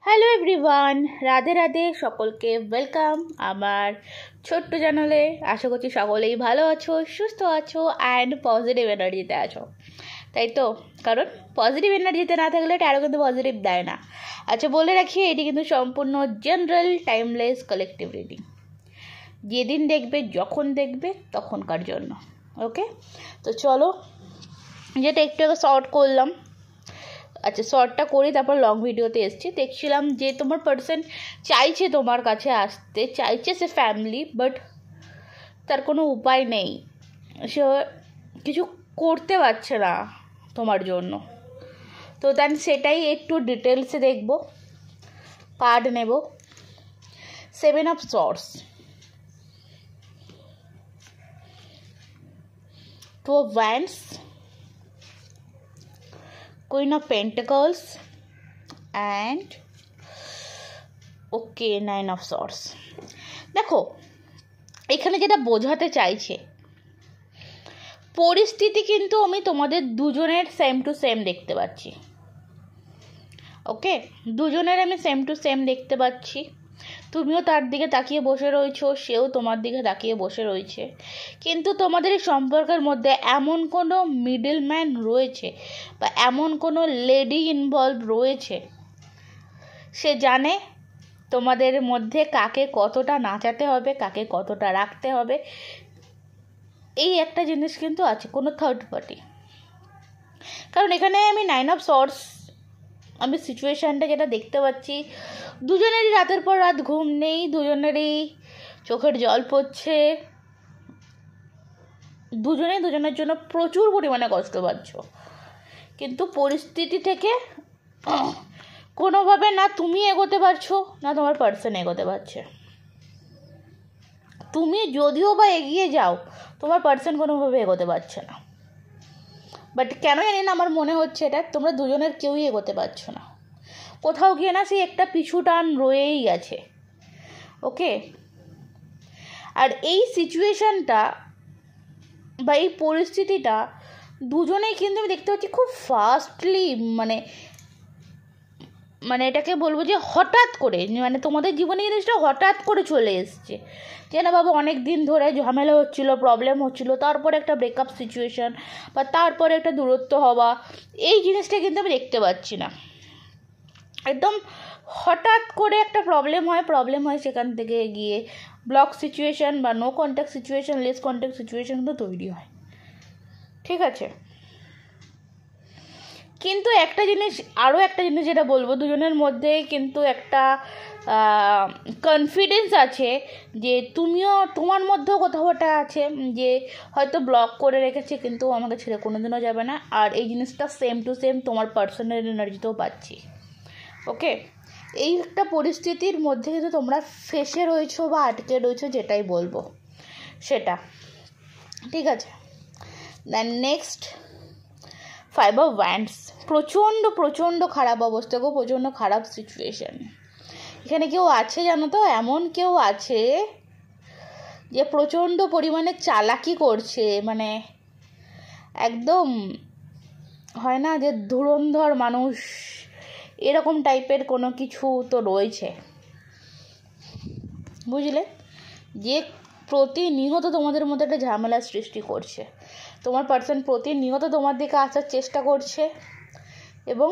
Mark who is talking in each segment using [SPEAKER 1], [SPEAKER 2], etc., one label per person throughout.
[SPEAKER 1] Hello everyone, Radhe Radhe, সকলকে welcome আমার ছোট্ট চ্যানেলে। আশা করছি সকলেই ভালো আছো, সুস্থ আছো অ্যান্ড পজিটিভ এনার্জিতে আছো, তাই তো? কারণ পজিটিভ এনার্জিতে না থাকলে ট্যারো কিন্তু পজিটিভ দেয় না। আচ্ছা, বলে রাখি এটি কিন্তু সম্পূর্ণ জেনারেল টাইমলেস কালেকটিভ রিডিং, যেদিন দেখবে যখন দেখবে তখনকার জন্য। ওকে, তো চলো, যেটা একটু আগে শর্ট করলাম, আচ্ছা শর্টটা করি, তারপর লং ভিডিওতে এসছি। দেখছিলাম যে তোমার পার্সন চাইছে তোমার কাছে আসতে, চাইছে সে ফ্যামিলি, বাট তার কোনো উপায় নেই, সে কিছু করতে পারছে না তোমার জন্য। তো দেন সেটাই একটু ডিটেলসে দেখব, কার্ড নেব। 7 of swords, 2 of wands, Queen of Pentacles and okay 9 of swords. দেখো এখানে যেটা বোঝাতে চাইছে, পরিস্থিতি কিন্তু আমি তোমাদের দুজনের সেম টু সেম দেখতে পাচ্ছি। ওকে, দুজনের আমি সেম টু সেম দেখতে পাচ্ছি। তুমিও তার দিকে তাকিয়ে বসে রয়েছো, সেও তোমার দিকে তাকিয়ে বসে রয়েছে, কিন্তু তোমাদের এই সম্পর্কের মধ্যে এমন কোনো মিডল ম্যান রয়েছে বা এমন কোনো লেডি ইনভলভ রয়েছে, সে জানে তোমাদের মধ্যে কাকে কতটা নাচাতে হবে, কাকে কতটা রাখতে হবে। এই একটা জিনিস কিন্তু আছে, কোনো থার্ড পার্টি। কারণ এখানে আমি 9 অফ সর্ডস, আমি সিচুয়েশানটা যেটা দেখতে পাচ্ছি, দুজনেরই রাতের পর রাত ঘুম নেই, দুজনেরই চোখের জল পড়ছে, দুজনেই দুজনের জন্য প্রচুর পরিমাণে কষ্ট পাচ্ছ, কিন্তু পরিস্থিতি থেকে কোনোভাবে না তুমি এগোতে পারছো না তোমার পার্সন এগোতে পারছে। তুমি যদিও বা এগিয়ে যাও, তোমার পার্সন কোনোভাবে এগোতে পারছে না। বাট কেন জানি না, আমার মনে হচ্ছে এটা তোমরা দুজনের কেউই এগোতে পারছো না, কোথাও গিয়ে না সেই একটা পিছু টান রয়েই গেছে। ওকে, আর এই সিচুয়েশানটা বা এই পরিস্থিতিটা দুজনেই কিন্তু আমি দেখতে পাচ্ছি খুব ফাস্টলি, মানে এটাকে বলবো যে হঠাৎ করে, মানে তোমাদের জীবনে জিনিসটা হঠাৎ করে চলে এসছে, যে না বাবা অনেক দিন ধরে ঝামেলা হচ্ছিলো, প্রবলেম হচ্ছিলো, তারপরে একটা ব্রেকআপ সিচুয়েশান বা তারপরে একটা দূরত্ব হওয়া, এই জিনিসটা কিন্তু আমি দেখতে পাচ্ছি না। একদম হঠাৎ করে একটা প্রবলেম হয়, সেখান থেকে গিয়ে ব্লক সিচুয়েশান বা no contact situation, less contact situation কিন্তু তৈরি হয়। ঠিক আছে, কিন্তু একটা জিনিস, আরও একটা জিনিস যেটা বলবো, দুজনের মধ্যে কিন্তু একটা কনফিডেন্স আছে যে তুমিও, তোমার মধ্যেও কোথাও একটা আছে যে হয়তো ব্লক করে রেখেছে কিন্তু আমাকে ছেড়ে কোনোদিনও যাবে না। আর এই জিনিসটা সেম টু সেম তোমার পার্সোনাল এনার্জিতেও পাচ্ছি। ওকে, এই একটা পরিস্থিতির মধ্যে কিন্তু তোমরা ফেসে রয়েছো বা আটকে রয়েছো, যেটাই বলবো সেটা। ঠিক আছে, দেন নেক্সট 5 অফ ওয়ান্ডস, প্রচণ্ড খারাপ অবস্থা গো, প্রচণ্ড খারাপ সিচুয়েশান। এখানে কেউ আছে জানো তো, এমন কেউ আছে যে প্রচণ্ড পরিমাণে চালাকি করছে, মানে একদম হয় না যে ধুরন্ধর মানুষ, এরকম টাইপের কোনো কিছু তো রয়েছে, বুঝলে, যে প্রতিনিয়ত তোমাদের মধ্যে একটা ঝামেলার সৃষ্টি করছে। তোমার পার্সন প্রতিনিয়ত তোমার দিকে আসার চেষ্টা করছে এবং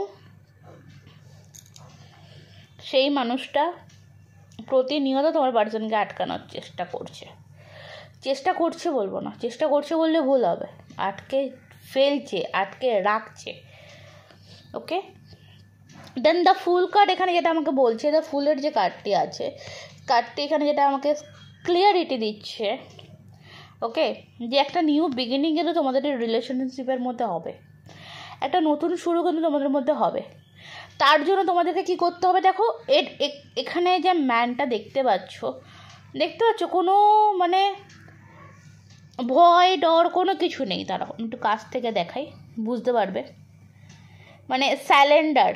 [SPEAKER 1] সেই মানুষটা প্রতিনিয়ত তোমার পার্সনকে আটকানোর চেষ্টা করছে বলবো না, চেষ্টা করছে বললে ভুল হবে, আটকে ফেলছে, আটকে রাখছে। ওকে, দেন দ্য ফুল কার্ড এখানে যেটা আমাকে বলছে, দ্য ফুলের যে কার্ডটি আছে, কার্ডটি এখানে যেটা আমাকে ক্লিয়ারিটি দিচ্ছে, ওকে, যে একটা নিউ বিগিনিং কিন্তু তোমাদের রিলেশনশিপের মধ্যে হবে, একটা নতুন শুরু কিন্তু তোমাদের মধ্যে হবে। তার জন্য তোমাদেরকে কি করতে হবে, দেখো এখানে যে ম্যানটা দেখতে পাচ্ছ, কোনো মানে ভয় ডর কোনো কিছু নেই, তারা একটু কাছ থেকে দেখাই বুঝতে পারবে, মানে স্যালেন্ডার,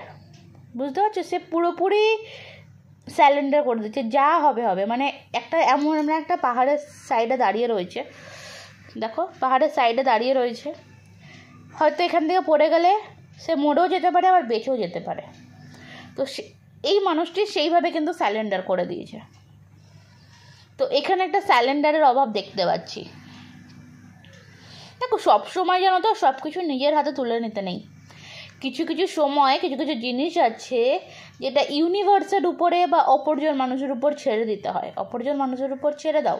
[SPEAKER 1] বুঝতে পারছো, সে পুরোপুরি স্যালেন্ডার করে দিচ্ছে, যা হবে হবে। মানে এমন একটা পাহাড়ের সাইডে দাঁড়িয়ে রয়েছে, দেখো পাহাড়ের সাইডে দাঁড়িয়ে রয়েছে, হয়তো এখান থেকে পড়ে গেলে সে মরেও যেতে পারে, আবার বেঁচেও যেতে পারে। তো এই মানুষটি সেইভাবে কিন্তু স্যালেন্ডার করে দিয়েছে। তো এখানে একটা স্যালেন্ডারের অভাব দেখতে পাচ্ছি। দেখো, সবসময় যেন তো সব কিছু নিজের হাতে তুলে নিতে নেই। কিছু কিছু সময় কিছু কিছু জিনিস আছে যেটা ইউনিভার্সের উপরে বা অপরজন মানুষের উপর ছেড়ে দিতে হয়। অপরজন মানুষের উপর ছেড়ে দাও।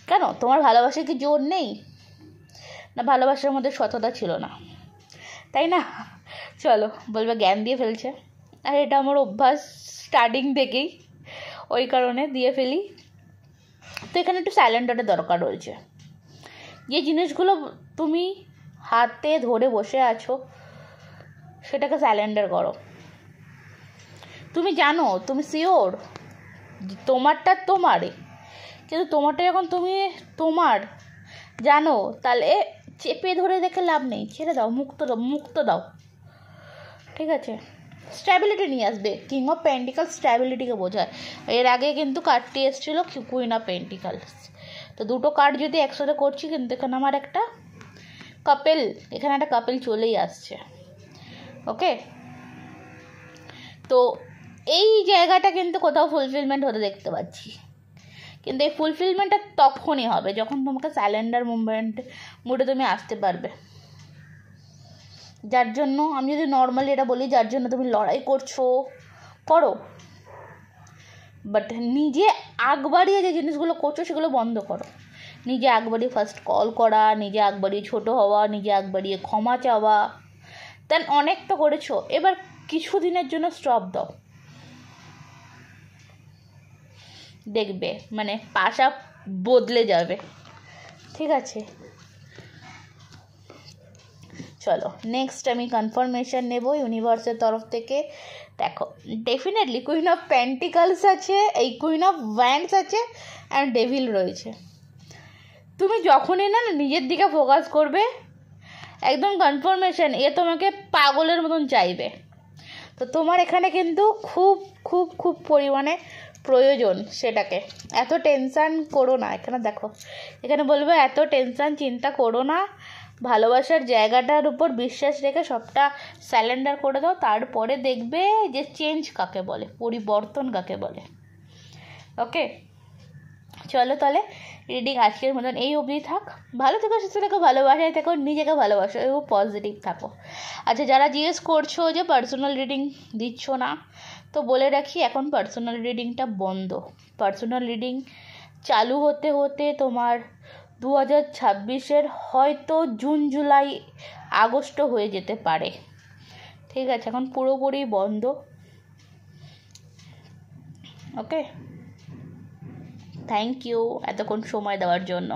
[SPEAKER 1] কেন? তোমার ভালোবাসার কি জোর নেই? না ভালোবাসার মধ্যে সততা ছিল না, তাই না? চলো, বলবে জ্ঞান দিয়ে ফেলছে। আর এটা আমার অভ্যাস স্টার্টিং থেকেই, ওই কারণে দিয়ে ফেলি। তো এখানে একটু স্যালেন্ডারের দরকার রয়েছে। যে জিনিসগুলো তুমি হাতে ধরে বসে আছো সেটাকে স্যালেন্ডার করো। তুমি জানো, তুমি শিওর তোমারটা তোমারই, কিন্তু তোমারটা যখন তুমি তোমার জানো, তাহলে চেপে ধরে দেখে লাভ নেই। ছেড়ে দাও, মুক্ত দাও। ঠিক আছে? স্ট্যাবিলিটি নিয়ে আসবে। কিং অফ পেন্টিকালস স্ট্যাবিলিটিকে বোঝায়। এর আগে কিন্তু কার্ডটি এসেছিলো কুইন অফ পেন্টিকালস। তো দুটো কার্ড যদি একসাথে করছি, কিন্তু এখানে আমার একটা কাপেল, এখানে একটা কাপেল চলেই আসছে। ওকে, তো এই জায়গাটা কিন্তু কোথাও ফুলফিলমেন্ট হতে দেখতে পাচ্ছি। কিন্তু এই ফুলফিলমেন্টটা তখনই হবে যখন তোমাকে স্যালেন্ডার মুডে তুমি আসতে পারবে। যার জন্য আমি যদি নর্মালি এটা বলি, যার জন্য তুমি লড়াই করছো, করো, বাট নিজে আগ বাড়িয়ে যে জিনিসগুলো করছো সেগুলো বন্ধ করো। নিজে আগ বাড়িয়ে ফার্স্ট কল করা, নিজে আগ বাড়িয়ে ছোটো হওয়া, নিজে আগ বাড়িয়ে ক্ষমা চাওয়া, দেন অনেক তো করেছো, এবার কিছু দিনের জন্য স্টপ দাও। দেখবে মানে পাশা বদলে যাবে। ঠিক আছে? চলো, নেক্সট আমি কনফার্মেশন নেব ইউনিভার্সের তরফ থেকে। দেখো, ডেফিনেটলি কুইন অফ পেন্টিকালস আছে, এই কুইন অফ ওয়ান্ডস আছে, অ্যান্ড ডেভিল রয়েছে। তুমি যখনই না নিজের দিকে ফোকাস করবে, একদম কনফার্মেশন, এ তোমাকে পাগলের মতন চাইবে। তো তোমার এখানে কিন্তু খুব খুব খুব পরিমাণে প্রয়োজন সেটাকে। এত টেনশান করো না। এখানে দেখো, এখানে বলবো এত টেনশান চিন্তা করো না। ভালোবাসার জায়গাটার উপর বিশ্বাস রেখে সবটা স্যালেন্ডার করে দাও। তারপরে দেখবে যে চেঞ্জ কাকে বলে, পরিবর্তন কাকে বলে। ওকে, চলো তাহলে রিডিং আজকের মতন এই অবধি থাক। ভালো থেকো, সুস্থ থেকো, ভালোবাসায় থেকো, নিজেকে ভালোবাসো এবং পজিটিভ থাকো। আচ্ছা, যারা জিজ্ঞেস করছো যে পার্সোনাল রিডিং দিচ্ছ না, তো বলে রাখি এখন পার্সোনাল রিডিংটা বন্ধ। পার্সোনাল রিডিং চালু হতে হতে তোমার 2026 হয়তো জুন, জুলাই, আগস্টও হয়ে যেতে পারে। ঠিক আছে? এখন পুরোপুরি বন্ধ। ওকে, থ্যাংক ইউ এতক্ষণ সময় দেওয়ার জন্য।